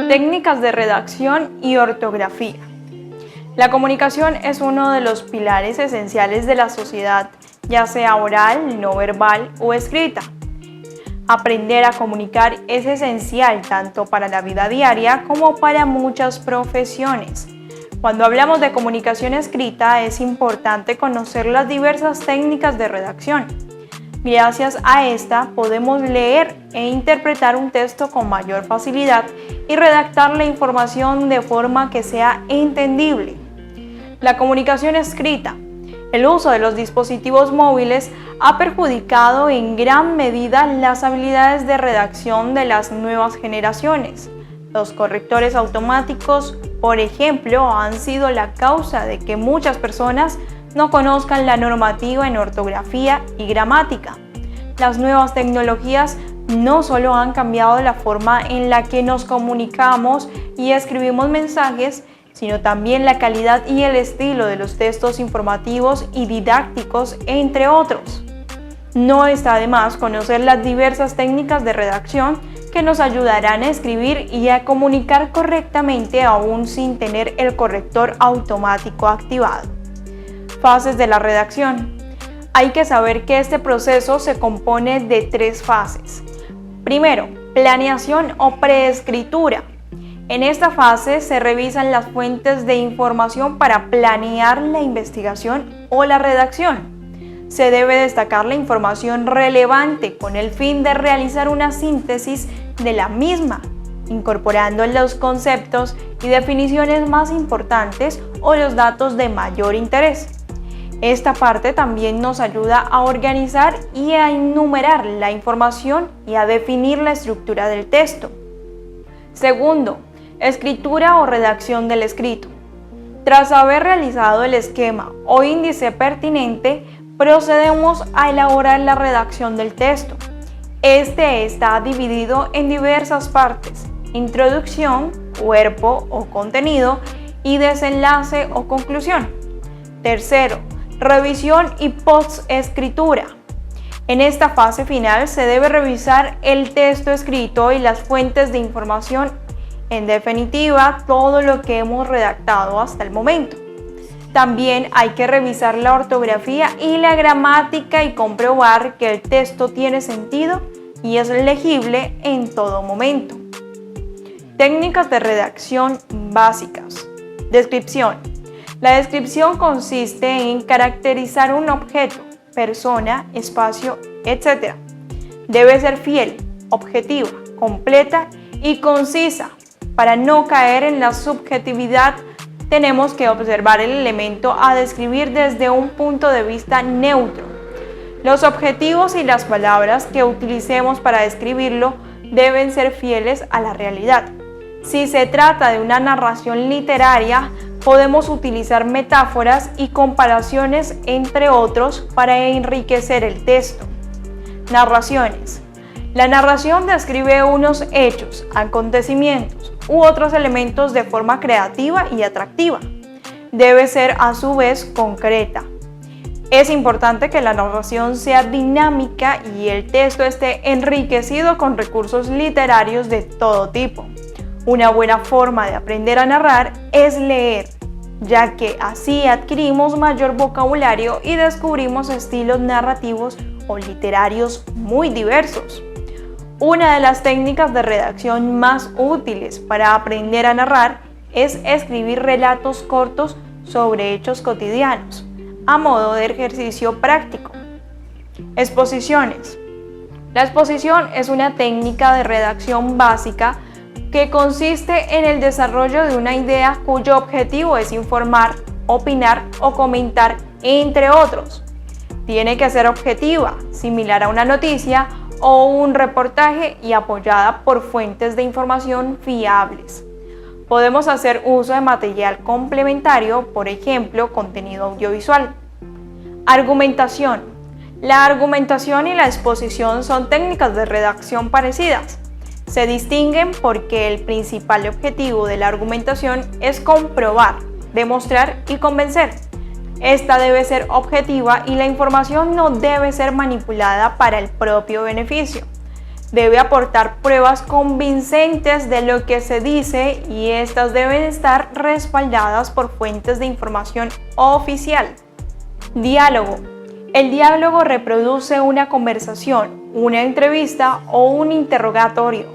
Técnicas de redacción y ortografía. La comunicación es uno de los pilares esenciales de la sociedad, ya sea oral, no verbal o escrita. Aprender a comunicar es esencial tanto para la vida diaria como para muchas profesiones. Cuando hablamos de comunicación escrita, es importante conocer las diversas técnicas de redacción. Gracias a esta podemos leer e interpretar un texto con mayor facilidad y redactar la información de forma que sea entendible. La comunicación escrita. El uso de los dispositivos móviles ha perjudicado en gran medida las habilidades de redacción de las nuevas generaciones. Los correctores automáticos, por ejemplo, han sido la causa de que muchas personas no conozcan la normativa en ortografía y gramática. Las nuevas tecnologías no solo han cambiado la forma en la que nos comunicamos y escribimos mensajes, sino también la calidad y el estilo de los textos informativos y didácticos, entre otros. No está de más conocer las diversas técnicas de redacción que nos ayudarán a escribir y a comunicar correctamente aún sin tener el corrector automático activado. Fases de la redacción. Hay que saber que este proceso se compone de 3 fases. Primero, planeación o preescritura. En esta fase se revisan las fuentes de información para planear la investigación o la redacción. Se debe destacar la información relevante con el fin de realizar una síntesis de la misma, incorporando los conceptos y definiciones más importantes o los datos de mayor interés. Esta parte también nos ayuda a organizar y a enumerar la información y a definir la estructura del texto. Segundo, escritura o redacción del escrito. Tras haber realizado el esquema o índice pertinente, procedemos a elaborar la redacción del texto. Este está dividido en diversas partes: introducción, cuerpo o contenido y desenlace o conclusión. Tercero, revisión y postescritura. En esta fase final se debe revisar el texto escrito y las fuentes de información, en definitiva, todo lo que hemos redactado hasta el momento. También hay que revisar la ortografía y la gramática y comprobar que el texto tiene sentido y es legible en todo momento. Técnicas de redacción básicas. Descripción. La descripción consiste en caracterizar un objeto, persona, espacio, etc. Debe ser fiel, objetiva, completa y concisa. Para no caer en la subjetividad, tenemos que observar el elemento a describir desde un punto de vista neutro. Los objetivos y las palabras que utilicemos para describirlo deben ser fieles a la realidad. Si se trata de una narración literaria, podemos utilizar metáforas y comparaciones, entre otros, para enriquecer el texto. Narraciones. La narración describe unos hechos, acontecimientos u otros elementos de forma creativa y atractiva. Debe ser a su vez concreta. Es importante que la narración sea dinámica y el texto esté enriquecido con recursos literarios de todo tipo. Una buena forma de aprender a narrar es leer, ya que así adquirimos mayor vocabulario y descubrimos estilos narrativos o literarios muy diversos. Una de las técnicas de redacción más útiles para aprender a narrar es escribir relatos cortos sobre hechos cotidianos, a modo de ejercicio práctico. Exposiciones. La exposición es una técnica de redacción básica que consiste en el desarrollo de una idea cuyo objetivo es informar, opinar o comentar, entre otros. Tiene que ser objetiva, similar a una noticia o un reportaje y apoyada por fuentes de información fiables. Podemos hacer uso de material complementario, por ejemplo, contenido audiovisual. Argumentación. La argumentación y la exposición son técnicas de redacción parecidas. Se distinguen porque el principal objetivo de la argumentación es comprobar, demostrar y convencer. Esta debe ser objetiva y la información no debe ser manipulada para el propio beneficio. Debe aportar pruebas convincentes de lo que se dice y estas deben estar respaldadas por fuentes de información oficial. Diálogo. El diálogo reproduce una conversación, una entrevista o un interrogatorio.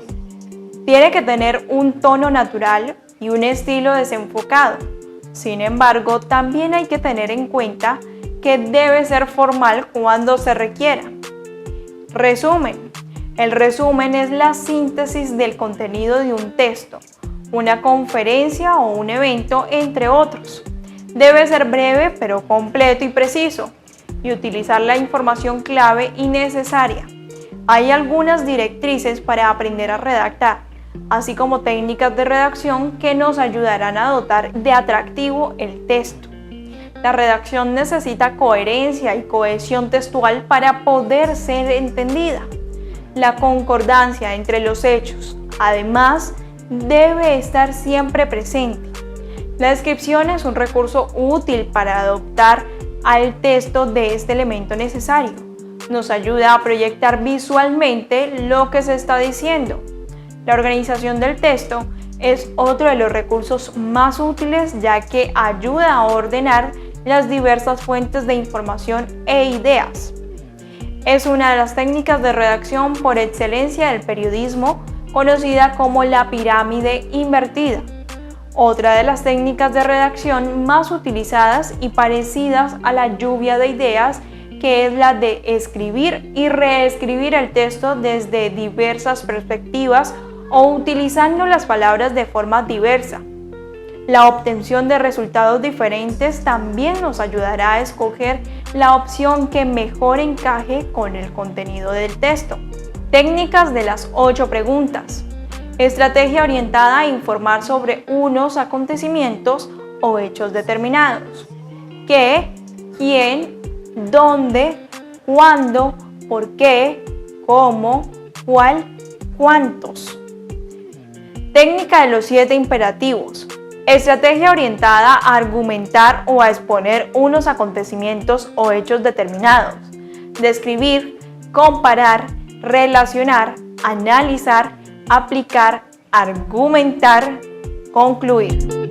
Tiene que tener un tono natural y un estilo desenfocado. Sin embargo, también hay que tener en cuenta que debe ser formal cuando se requiera. Resumen. El resumen es la síntesis del contenido de un texto, una conferencia o un evento, entre otros. Debe ser breve pero completo y preciso y utilizar la información clave y necesaria. Hay algunas directrices para aprender a redactar, así como técnicas de redacción que nos ayudarán a dotar de atractivo el texto. La redacción necesita coherencia y cohesión textual para poder ser entendida. La concordancia entre los hechos, además, debe estar siempre presente. La descripción es un recurso útil para adaptar al texto de este elemento necesario. Nos ayuda a proyectar visualmente lo que se está diciendo. La organización del texto es otro de los recursos más útiles, ya que ayuda a ordenar las diversas fuentes de información e ideas. Es una de las técnicas de redacción por excelencia del periodismo, conocida como la pirámide invertida. Otra de las técnicas de redacción más utilizadas y parecidas a la lluvia de ideas, que es la de escribir y reescribir el texto desde diversas perspectivas o utilizando las palabras de forma diversa. La obtención de resultados diferentes también nos ayudará a escoger la opción que mejor encaje con el contenido del texto. Técnicas de las 8 preguntas. Estrategia orientada a informar sobre unos acontecimientos o hechos determinados. ¿Qué? ¿Quién? ¿Dónde? ¿Cuándo? ¿Por qué? ¿Cómo? ¿Cuál? ¿Cuántos? Técnica de los 7 imperativos. Estrategia orientada a argumentar o a exponer unos acontecimientos o hechos determinados. Describir, comparar, relacionar, analizar, aplicar, argumentar, concluir.